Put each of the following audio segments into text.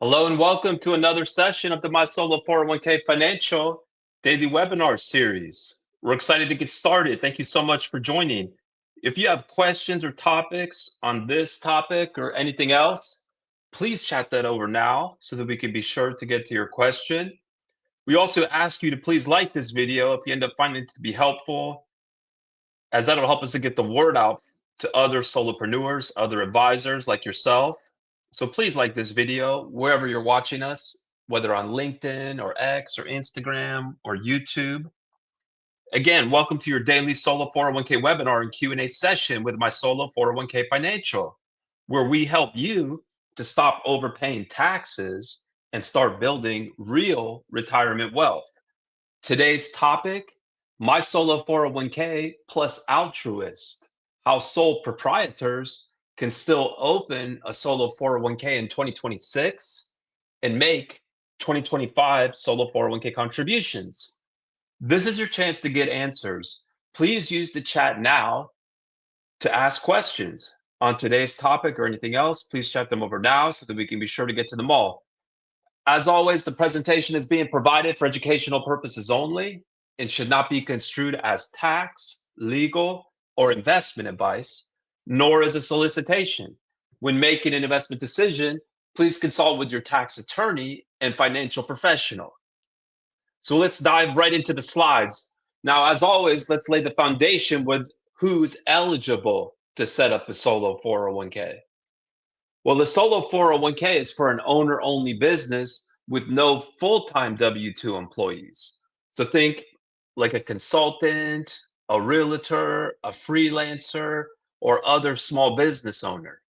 Hello and welcome to another session of the MySolo401k Financial Daily Webinar Series. We're excited to get started. Thank you so much for joining. If you have questions or topics on this topic or anything else, please chat that over now so that we can be sure to get to your question. We also ask you to please like this video if you end up finding it to be helpful, as that'll help us to get the word out to other solopreneurs, other advisors like yourself. So please like this video wherever you're watching us, whether on LinkedIn or X or Instagram or YouTube. Again, welcome to your daily Solo 401k webinar and Q&A session with my Solo 401k Financial, where we help you to stop overpaying taxes and start building real retirement wealth. Today's topic, my Solo 401k plus Altruist, how sole proprietors can still open a solo 401k in 2026 and make 2025 solo 401k contributions. This is your chance to get answers. Please use the chat now to ask questions on today's topic or anything else. Please chat them over now so that we can be sure to get to them all. As always, the presentation is being provided for educational purposes only and should not be construed as tax, legal, or investment advice, nor as a solicitation. When making an investment decision, please consult with your tax attorney and financial professional. So let's dive right into the slides. Now, as always, let's lay the foundation with who's eligible to set up a solo 401k. Well, the solo 401k is for an owner-only business with no full-time W-2 employees. So think like a consultant, a realtor, a freelancer, or other small business owner.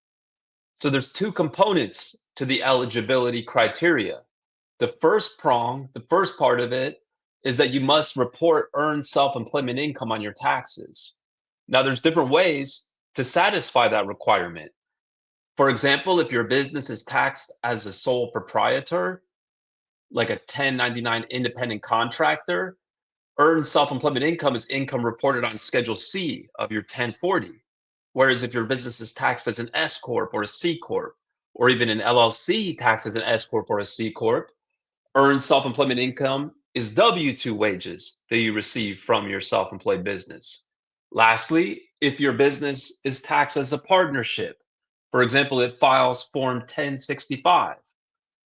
So there's two components to the eligibility criteria. The first part of it is that you must report earned self-employment income on your taxes. Now, there's different ways to satisfy that requirement. For example, if your business is taxed as a sole proprietor, like a 1099 independent contractor, earned self-employment income is income reported on Schedule C of your 1040. Whereas if your business is taxed as an S Corp or a C Corp, or even an LLC taxed as an S Corp or a C Corp, earned self-employment income is W-2 wages that you receive from your self-employed business. Lastly, if your business is taxed as a partnership, for example, it files Form 1065.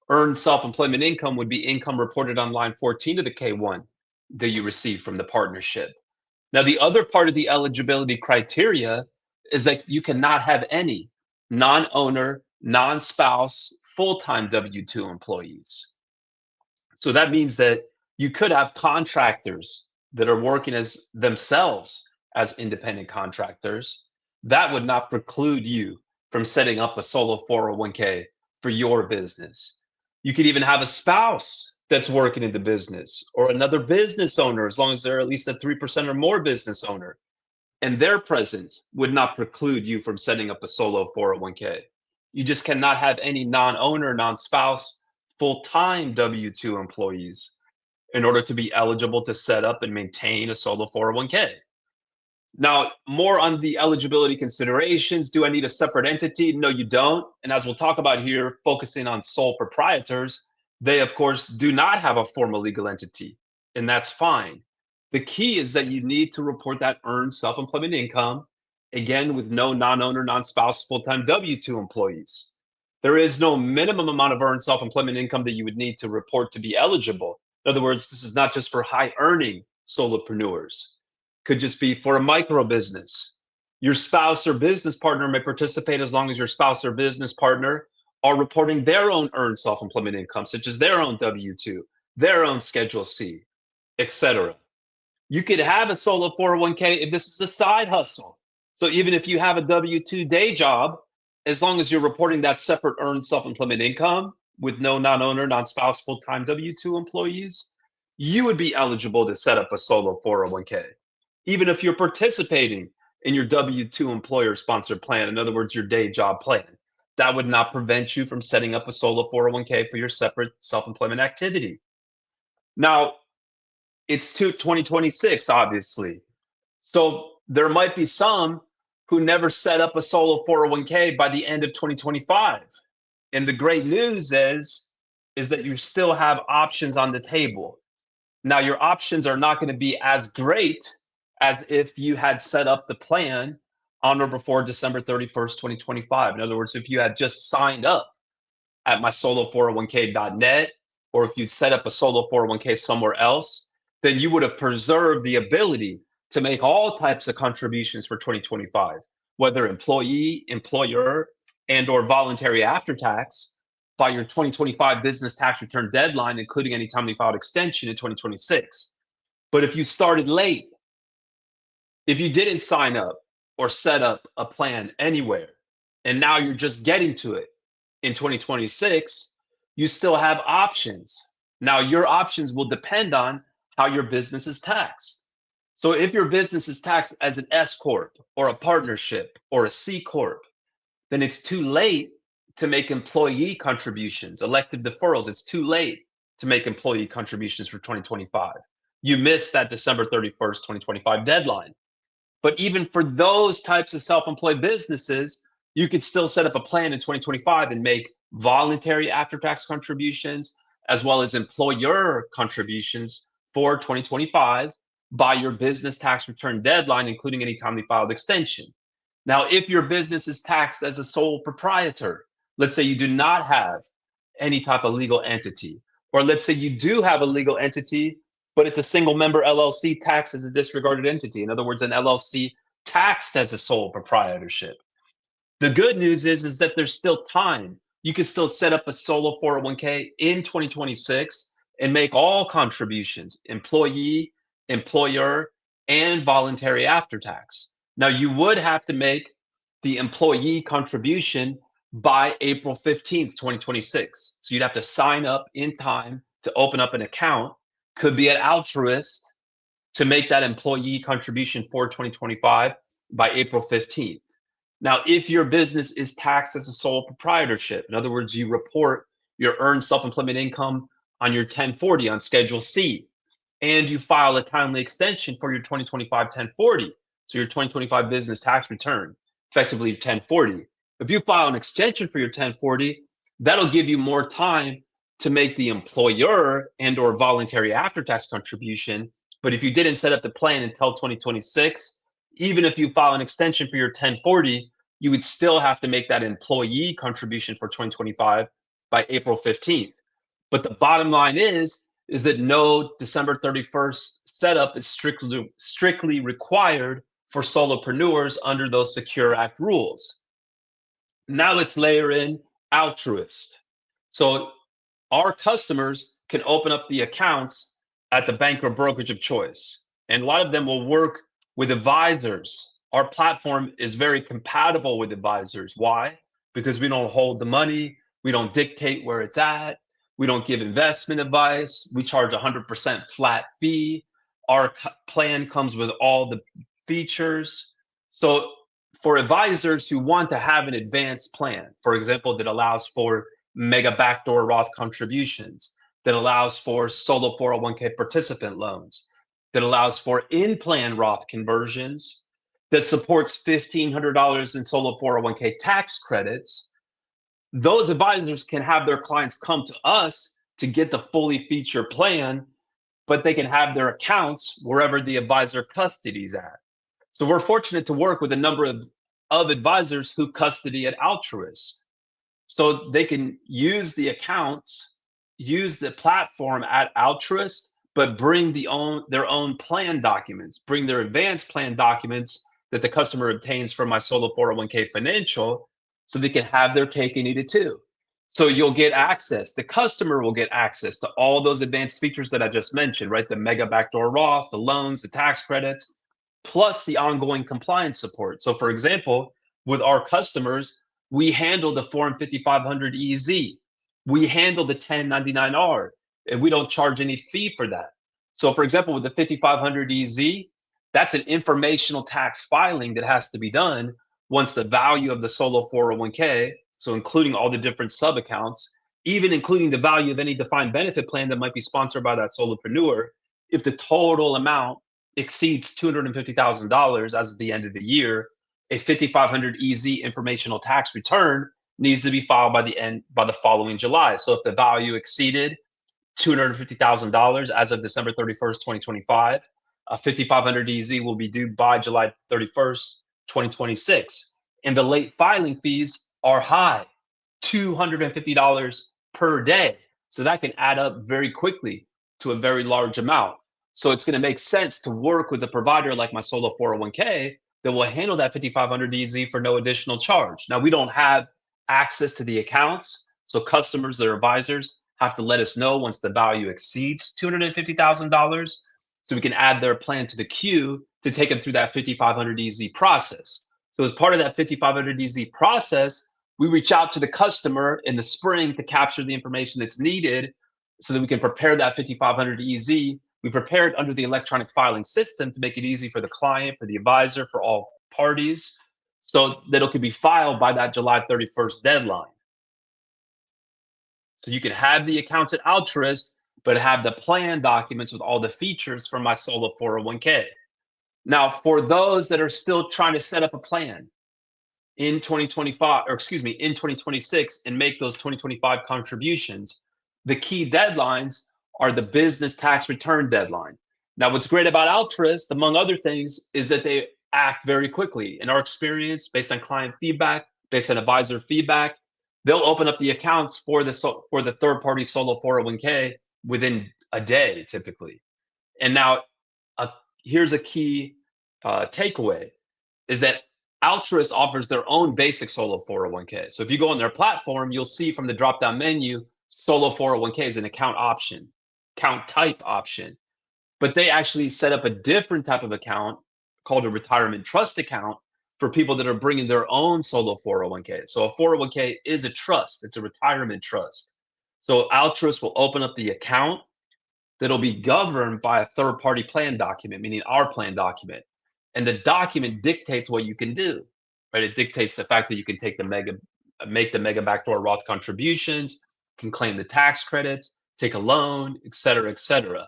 Earned self-employment income would be income reported on line 14 of the K1 that you receive from the partnership. Now, the other part of the eligibility criteria is that you cannot have any non-owner, non-spouse, full-time W-2 employees. So that means that you could have contractors that are working as themselves as independent contractors. That would not preclude you from setting up a solo 401k for your business. You could even have a spouse that's working in the business or another business owner, as long as they're at least a 3% or more business owner. And their presence would not preclude you from setting up a solo 401k. You just cannot have any non-owner, non-spouse, full-time W-2 employees in order to be eligible to set up and maintain a solo 401k. Now, more on the eligibility considerations. Do I need a separate entity? No, you don't. And as we'll talk about here, focusing on sole proprietors, they, of course, do not have a formal legal entity, and that's fine. The key is that you need to report that earned self-employment income, again, with no non-owner, non-spouse, full-time W-2 employees. There is no minimum amount of earned self-employment income that you would need to report to be eligible. In other words, this is not just for high-earning solopreneurs. Could just be for a micro business. Your spouse or business partner may participate as long as your spouse or business partner are reporting their own earned self-employment income, such as their own W-2, their own Schedule C, etc. You could have a solo 401k if this is a side hustle. So even if you have a W-2 day job, as long as you're reporting that separate earned self-employment income with no non-owner, non-spouse, full-time W-2 employees, you would be eligible to set up a solo 401k. Even if you're participating in your W-2 employer-sponsored plan, in other words, your day job plan, that would not prevent you from setting up a solo 401k for your separate self-employment activity. Now, it's 2026, obviously. So there might be some who never set up a solo 401k by the end of 2025. And the great news is is that you still have options on the table. Now, your options are not going to be as great as if you had set up the plan on or before December 31st, 2025. In other words, if you had just signed up at MySolo401k.net, or if you'd set up a solo 401k somewhere else, then you would have preserved the ability to make all types of contributions for 2025, whether employee, employer, and or voluntary after tax by your 2025 business tax return deadline, including any timely filed extension in 2026. But if you started late, if you didn't sign up or set up a plan anywhere, and now you're just getting to it in 2026, you still have options. Now, your options will depend on how your business is taxed. So if your business is taxed as an S Corp or a partnership or a C Corp, then it's too late to make employee contributions, elective deferrals. It's too late to make employee contributions for 2025. You missed that December 31st, 2025 deadline. But even for those types of self-employed businesses, you could still set up a plan in 2025 and make voluntary after-tax contributions as well as employer contributions for 2025 by your business tax return deadline, including any timely filed extension. Now, if your business is taxed as a sole proprietor, let's say you do not have any type of legal entity, or let's say you do have a legal entity, but it's a single member LLC taxed as a disregarded entity. In other words, an LLC taxed as a sole proprietorship. The good news is that there's still time. You can still set up a solo 401k in 2026 and make all contributions, employee, employer, and voluntary after tax. Now, you would have to make the employee contribution by April 15th, 2026. So you'd have to sign up in time to open up an account, could be at Altruist, to make that employee contribution for 2025 by April 15th. Now, if your business is taxed as a sole proprietorship, in other words, you report your earned self-employment income on your 1040 on Schedule C, and you file a timely extension for your 2025 1040, so your 2025 business tax return, effectively 1040. If you file an extension for your 1040, that'll give you more time to make the employer and or voluntary after-tax contribution. But if you didn't set up the plan until 2026, even if you file an extension for your 1040, you would still have to make that employee contribution for 2025 by April 15th. But the bottom line is that no December 31st setup is strictly required for solopreneurs under those Secure Act rules. Now let's layer in Altruist. So our customers can open up the accounts at the bank or brokerage of choice. And a lot of them will work with advisors. Our platform is very compatible with advisors. Why? Because we don't hold the money. We don't dictate where it's at. We don't give investment advice. We charge 100% flat fee. Our plan comes with all the features. So for advisors who want to have an advanced plan, for example, that allows for Mega Backdoor Roth contributions, that allows for solo 401k participant loans, that allows for in-plan Roth conversions, that supports $1,500 in solo 401k tax credits, those advisors can have their clients come to us to get the fully featured plan, but they can have their accounts wherever the advisor custody is at. So we're fortunate to work with a number of advisors who custody at Altruist. So they can use the accounts, use the platform at Altruist, but bring their own plan documents, bring their advanced plan documents that the customer obtains from MySolo401k Financial, so they can have their cake and eat it too. So you'll get access, the customer will get access to all those advanced features that I just mentioned, right? The Mega Backdoor Roth, the loans, the tax credits, plus the ongoing compliance support. So for example, with our customers, we handle the Form 5500 EZ. We handle the 1099R, and we don't charge any fee for that. So for example, with the 5500 EZ, that's an informational tax filing that has to be done once the value of the solo 401k, so including all the different sub accounts, even including the value of any defined benefit plan that might be sponsored by that solopreneur, if the total amount exceeds $250,000 as of the end of the year, a 5500 EZ informational tax return needs to be filed by the following July. So if the value exceeded $250,000 as of December 31st, 2025, a 5500 EZ will be due by July 31st, 2026. And the late filing fees are high, $250 per day. So that can add up very quickly to a very large amount. So it's going to make sense to work with a provider like MySolo401k that will handle that 5500 EZ for no additional charge. Now, we don't have access to the accounts, so customers, their advisors, have to let us know once the value exceeds $250,000 so we can add their plan to the queue to take them through that 5500 EZ process. So as part of that 5500 EZ process, we reach out to the customer in the spring to capture the information that's needed so that we can prepare that 5500 EZ. We prepare it under the electronic filing system to make it easy for the client, for the advisor, for all parties, so that it could be filed by that July 31st deadline. So you can have the accounts at Altruist, but have the plan documents with all the features from MySolo401k. Now, for those that are still trying to set up a plan in 2025, or excuse me, in 2026 and make those 2025 contributions, the key deadlines are the business tax return deadline. Now, what's great about Altruist, among other things, is that they act very quickly. In our experience, based on client feedback, based on advisor feedback, they'll open up the accounts for the third-party solo 401k within a day, typically. And now, here's a key takeaway, is that Altruist offers their own basic solo 401k. So if you go on their platform, you'll see from the drop-down menu, solo 401k is an account option, account type option. But they actually set up a different type of account called a retirement trust account for people that are bringing their own solo 401k. So a 401k is a trust, it's a retirement trust. So Altruist will open up the account that'll be governed by a third-party plan document, meaning our plan document. And the document dictates what you can do, right? It dictates the fact that you can make the Mega Backdoor Roth contributions, can claim the tax credits, take a loan, et cetera, et cetera.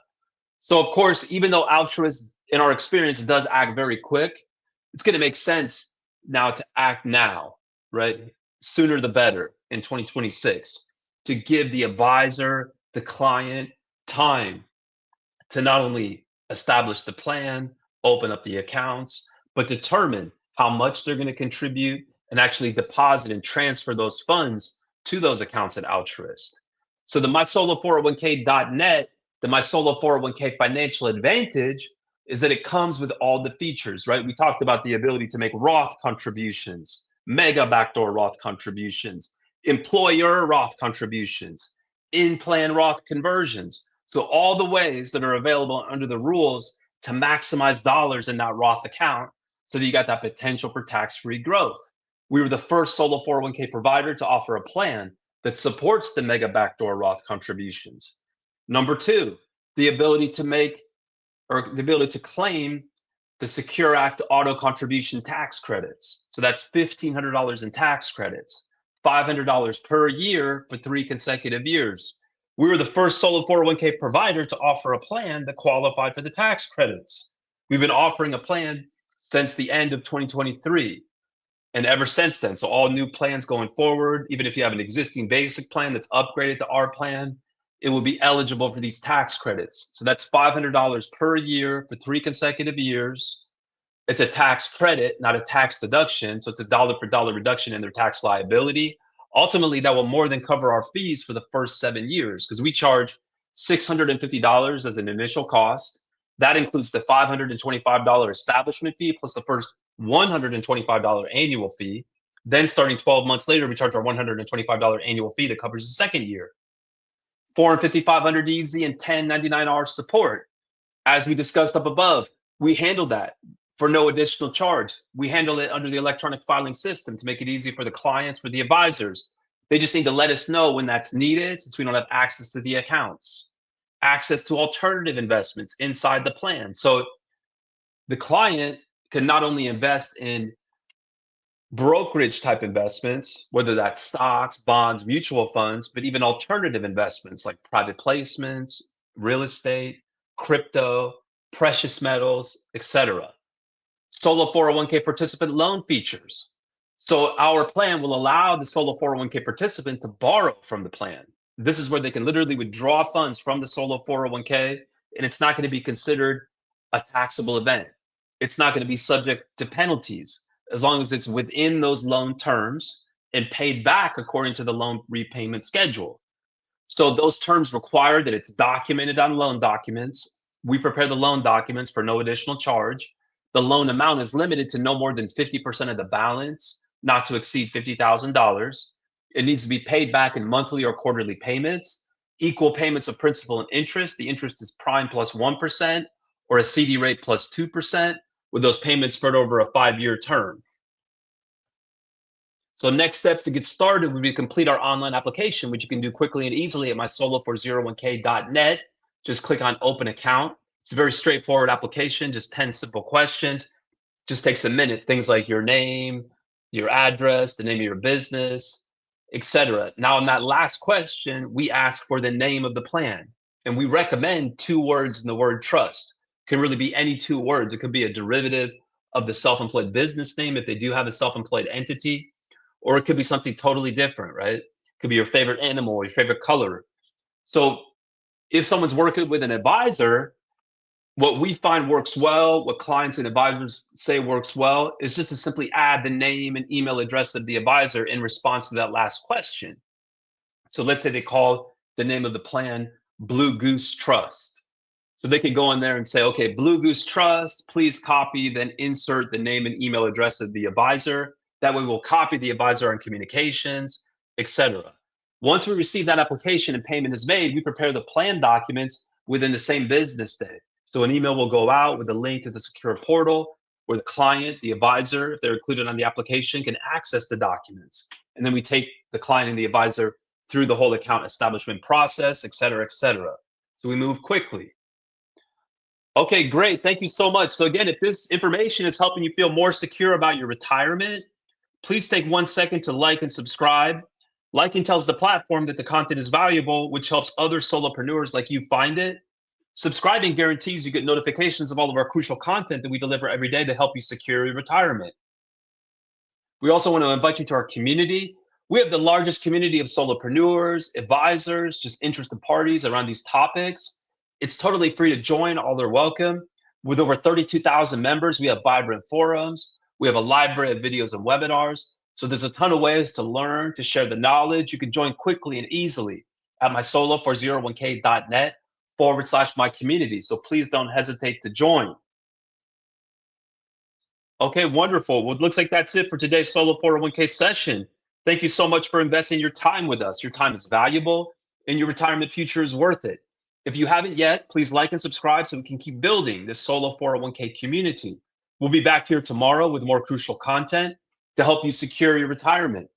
So of course, even though Altruist, in our experience, does act very quick, it's going to make sense now to act now, right? Sooner the better in 2026, to give the advisor, the client, time to not only establish the plan, open up the accounts, but determine how much they're going to contribute and actually deposit and transfer those funds to those accounts at Altruist. So the MySolo401k.net, the MySolo401k financial advantage is that it comes with all the features, right? We talked about the ability to make Roth contributions, Mega Backdoor Roth contributions, employer Roth contributions, in-plan Roth conversions. So all the ways that are available under the rules to maximize dollars in that Roth account so that you got that potential for tax-free growth. We were the first solo 401k provider to offer a plan that supports the Mega Backdoor Roth contributions. Number two, the ability to claim the Secure Act auto contribution tax credits. So that's $1,500 in tax credits, $500 per year for 3 consecutive years. We were the first solo 401k provider to offer a plan that qualified for the tax credits. We've been offering a plan since the end of 2023 and ever since then. So all new plans going forward, even if you have an existing basic plan that's upgraded to our plan, it will be eligible for these tax credits. So that's $500 per year for 3 consecutive years. It's a tax credit, not a tax deduction. So it's a dollar for dollar reduction in their tax liability. Ultimately, that will more than cover our fees for the first 7 years because we charge $650 as an initial cost. That includes the $525 establishment fee plus the first $125 annual fee. Then starting 12 months later, we charge our $125 annual fee that covers the second year. 4 and 5500 EZ and 1099R support. As we discussed up above, we handle that for no additional charge. We handle it under the electronic filing system to make it easy for the clients, for the advisors. They just need to let us know when that's needed since we don't have access to the accounts. Access to alternative investments inside the plan. So the client can not only invest in brokerage type investments, whether that's stocks, bonds, mutual funds, but even alternative investments like private placements, real estate, crypto, precious metals, etc. Solo 401k participant loan features. So our plan will allow the Solo 401k participant to borrow from the plan. This is where they can literally withdraw funds from the Solo 401k, and it's not going to be considered a taxable event. It's not going to be subject to penalties as long as it's within those loan terms and paid back according to the loan repayment schedule. So those terms require that it's documented on loan documents. We prepare the loan documents for no additional charge. The loan amount is limited to no more than 50% of the balance, not to exceed $50,000. It needs to be paid back in monthly or quarterly payments, equal payments of principal and interest. The interest is prime plus 1% or a CD rate plus 2%, with those payments spread over a 5-year term. So next steps to get started would be to complete our online application, which you can do quickly and easily at MySolo401k.net. Just click on open account. It's a very straightforward application, just 10 simple questions. Just takes a minute. Things like your name, your address, the name of your business, etc. Now, in that last question, we ask for the name of the plan. And we recommend 2 words in the word trust. It can really be any 2 words. It could be a derivative of the self-employed business name if they do have a self-employed entity, or it could be something totally different, right? It could be your favorite animal, your favorite color. So if someone's working with an advisor, what we find works well, what clients and advisors say works well, is just to simply add the name and email address of the advisor in response to that last question. So let's say they call the name of the plan Blue Goose Trust. So they could go in there and say, okay, Blue Goose Trust, please copy, then insert the name and email address of the advisor. That way we'll copy the advisor on communications, etc. Once we receive that application and payment is made, we prepare the plan documents within the same business day. So an email will go out with a link to the secure portal where the client, the advisor, if they're included on the application, can access the documents. And then we take the client and the advisor through the whole account establishment process, et cetera, et cetera. So we move quickly. Okay, great. Thank you so much. So again, if this information is helping you feel more secure about your retirement, please take 1 second to like and subscribe. Liking tells the platform that the content is valuable, which helps other solopreneurs like you find it. Subscribing guarantees you get notifications of all of our crucial content that we deliver every day to help you secure your retirement. We also want to invite you to our community. We have the largest community of solopreneurs, advisors, just interested parties around these topics. It's totally free to join. All are welcome. With over 32,000 members, we have vibrant forums. We have a library of videos and webinars. So there's a ton of ways to learn, to share the knowledge. You can join quickly and easily at MySolo401k.net/my community. So please don't hesitate to join. Okay, wonderful. Well, it looks like that's it for today's Solo 401k session. Thank you so much for investing your time with us. Your time is valuable and your retirement future is worth it. If you haven't yet, please like and subscribe so we can keep building this Solo 401k community. We'll be back here tomorrow with more crucial content to help you secure your retirement.